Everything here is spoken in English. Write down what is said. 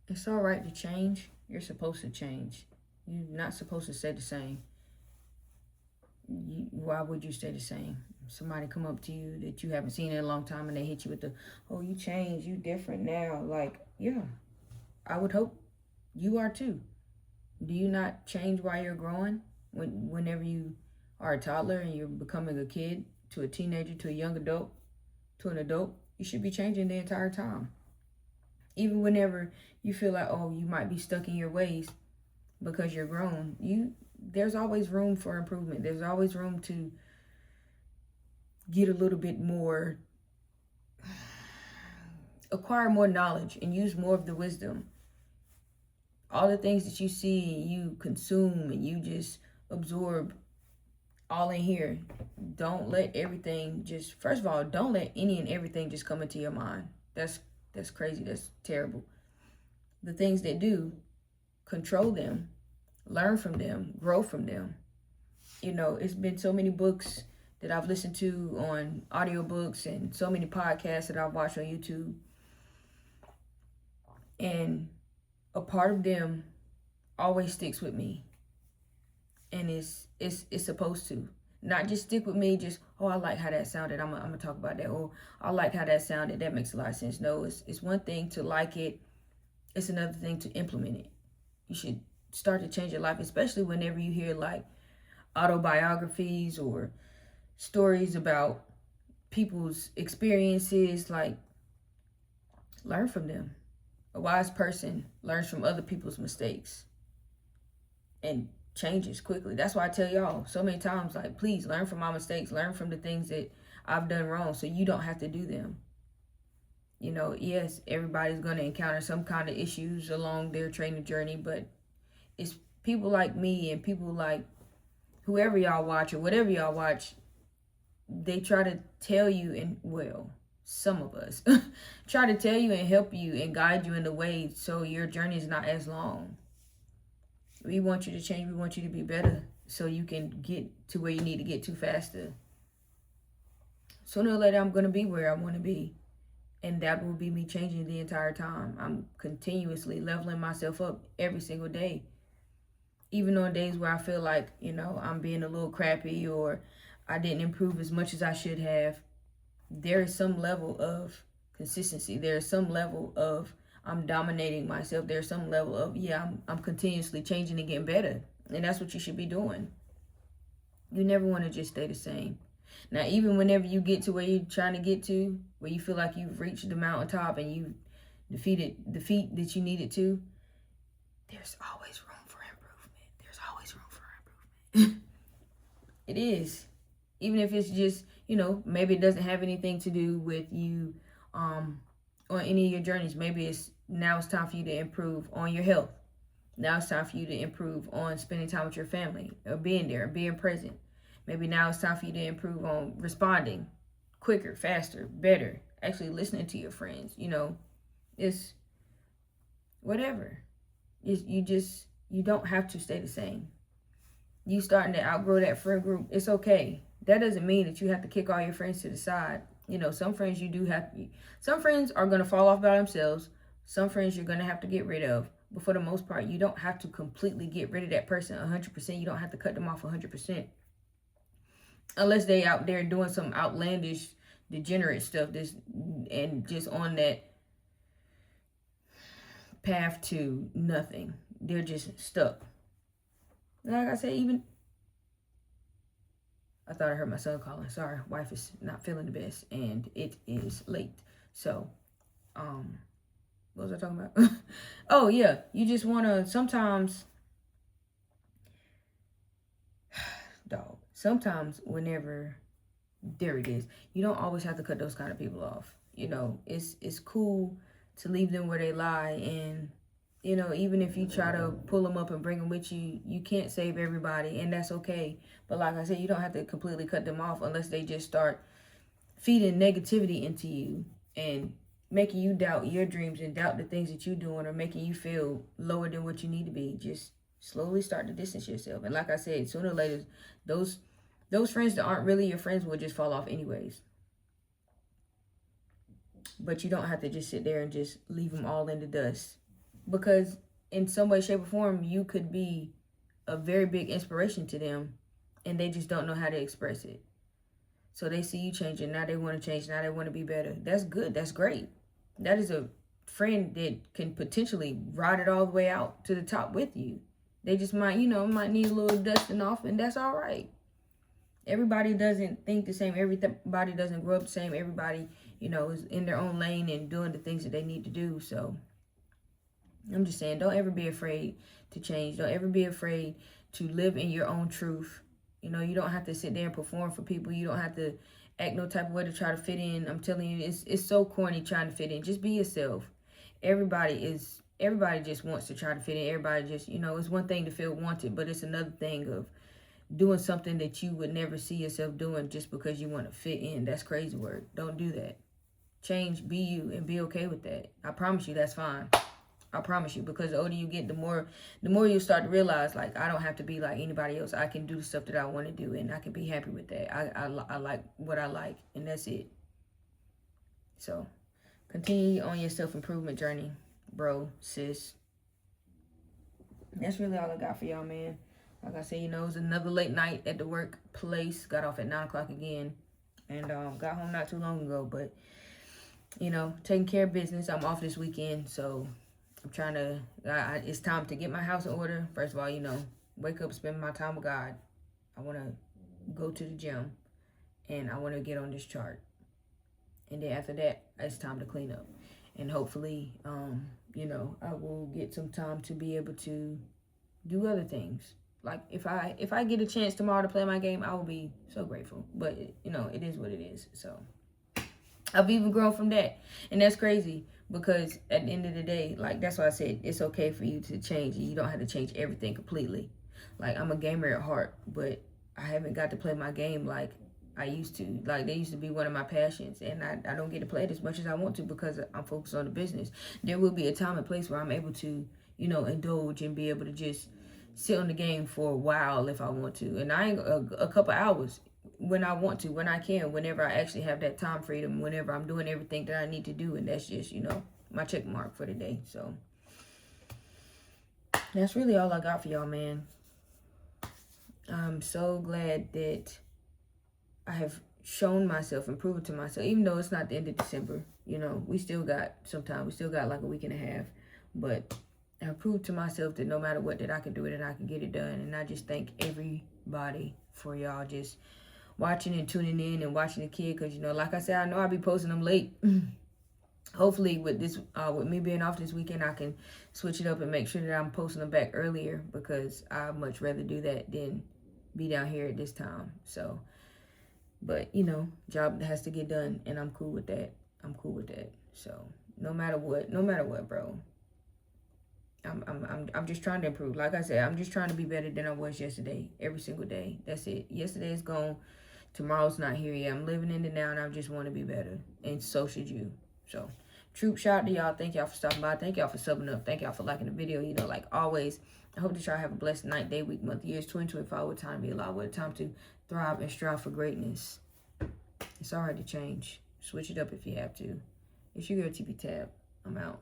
It's all right to change. You're supposed to change. You're not supposed to stay the same. Why would you stay the same? Somebody come up to you that you haven't seen in a long time and they hit you with the, oh, you changed, you different now. Like, yeah, I would hope you are too. Do you not change while you're growing? Whenever you are a toddler and you're becoming a kid to a teenager to a young adult to an adult, you should be changing the entire time. Even whenever you feel like, oh, you might be stuck in your ways because you're grown, there's always room for improvement. There's always room to get a little bit more, acquire more knowledge and use more of the wisdom. All the things that you see and you consume and you just absorb all in here. Don't let everything just, first of all, don't let any and everything just come into your mind. That's crazy. That's terrible. The things that do, control them, learn from them, grow from them. It's been so many books that I've listened to on audiobooks and so many podcasts that I've watched on YouTube. And a part of them always sticks with me. And it's supposed to. Not just stick with me, just, oh, I like how that sounded. I'm gonna talk about that. Oh, I like how that sounded. That makes a lot of sense. No, it's one thing to like it. It's another thing to implement it. You should start to change your life, especially whenever you hear like autobiographies or stories about people's experiences. Like, learn from them. A wise person learns from other people's mistakes and changes quickly. That's why I tell y'all so many times, like, please learn from my mistakes, learn from the things that I've done wrong so you don't have to do them. Yes, everybody's going to encounter some kind of issues along their training journey, but it's people like me and people like whoever y'all watch or whatever y'all watch, they try to tell you, and well, some of us try to tell you and help you and guide you in the way so your journey is not as long. We want you to change. We want you to be better so you can get to where you need to get to faster. Sooner or later, I'm going to be where I want to be. And that will be me changing the entire time. I'm continuously leveling myself up every single day. Even on days where I feel like, I'm being a little crappy or I didn't improve as much as I should have. There is some level of consistency. There is some level of I'm dominating myself. There's some level of, I'm continuously changing and getting better. And that's what you should be doing. You never want to just stay the same. Now, even whenever you get to where you're trying to get to, where you feel like you've reached the mountaintop and you've defeated the feat that you needed to, there's always room for improvement. There's always room for improvement. It is. Even if it's just, maybe it doesn't have anything to do with you on any of your journeys. Maybe now it's time for you to improve on your health. Now it's time for you to improve on spending time with your family or being there, being present. Maybe now it's time for you to improve on responding quicker, faster, better, actually listening to your friends. It's whatever. You don't have to stay the same. You starting to outgrow that friend group, it's okay. That doesn't mean that you have to kick all your friends to the side. Some friends you do have to, some friends are going to fall off by themselves. Some friends you're going to have to get rid of. But for the most part, you don't have to completely get rid of that person 100%. You don't have to cut them off 100%. Unless they out there doing some outlandish, degenerate stuff and just on that path to nothing. They're just stuck. Like I said, I thought I heard my son calling. Sorry, wife is not feeling the best, and it is late. So, what was I talking about? Oh, yeah. You just want to sometimes, sometimes whenever, there it is, you don't always have to cut those kind of people off. It's cool to leave them where they lie. And, even if you try to pull them up and bring them with you, you can't save everybody, and that's okay. But like I said, you don't have to completely cut them off unless they just start feeding negativity into you and making you doubt your dreams and doubt the things that you're doing or making you feel lower than what you need to be. Just slowly start to distance yourself. And like I said, sooner or later, those friends that aren't really your friends will just fall off anyways. But you don't have to just sit there and just leave them all in the dust. because in some way, shape, or form, you could be a very big inspiration to them, and they just don't know how to express it. So they see you changing. Now they want to change. Now they want to be better. That's good. That's great. That is a friend that can potentially ride it all the way out to the top with you. They just might, might need a little dusting off, and that's all right. Everybody doesn't think the same. Everybody doesn't grow up the same. Everybody, is in their own lane and doing the things that they need to do. So I'm just saying, don't ever be afraid to change. Don't ever be afraid to live in your own truth. You don't have to sit there and perform for people. You don't have to act no type of way to try to fit in. I'm telling you, it's so corny trying to fit in. Just be yourself. Everybody just wants to try to fit in. Everybody just, it's one thing to feel wanted, but it's another thing of doing something that you would never see yourself doing just because you want to fit in. That's crazy work. Don't do that. Change, be you, and be okay with that. I promise you that's fine. I promise you, because the older you get, the more you start to realize, like, I don't have to be like anybody else. I can do the stuff that I want to do, and I can be happy with that. I like what I like, and that's it. So, continue on your self-improvement journey, bro, sis. That's really all I got for y'all, man. Like I said, it was another late night at the workplace. Got off at 9 o'clock again, and got home not too long ago. But, taking care of business. I'm off this weekend, so I'm trying to, it's time to get my house in order. First of all, wake up, spend my time with God. I want to go to the gym, and I want to get on this chart. And then after that, it's time to clean up. And hopefully, I will get some time to be able to do other things. Like, if I get a chance tomorrow to play my game, I will be so grateful. But, it is what it is. So, I've even grown from that. And that's crazy. Because at the end of the day, like, that's why I said it's okay for you to change. You don't have to change everything completely. Like, I'm a gamer at heart, but I haven't got to play my game like I used to. Like, they used to be one of my passions, and I don't get to play it as much as I want to because I'm focused on the business. There will be a time and place where I'm able to, indulge and be able to just sit on the game for a while if I want to. And I ain't a couple hours when I want to, when I can, whenever I actually have that time freedom, whenever I'm doing everything that I need to do. And that's just, my check mark for the day. So that's really all I got for y'all, man. I'm so glad that I have shown myself and proven to myself, even though it's not the end of December, we still got some time. We still got like a week and a half. But I proved to myself that no matter what, that I can do it and I can get it done. And I just thank everybody for y'all just watching and tuning in and watching the kid, because like I said, I know I'll be posting them late. Hopefully with this with me being off this weekend, I can switch it up and make sure that I'm posting them back earlier, because I'd much rather do that than be down here at this time. So, but job has to get done, and I'm cool with that. So no matter what, bro, I'm just trying to improve. Like I said, I'm just trying to be better than I was yesterday, every single day. That's it. Yesterday is gone. Tomorrow's not here yet. I'm living in the now, and I just want to be better. And so should you. So, troop, shout out to y'all. Thank y'all for stopping by. Thank y'all for subbing up. Thank y'all for liking the video. Like always, I hope that y'all have a blessed night, day, week, month, years, 2025. What time to be alive? What a time to thrive and strive for greatness. It's all right to change. Switch it up if you have to. It's your girl, TP Tab. I'm out.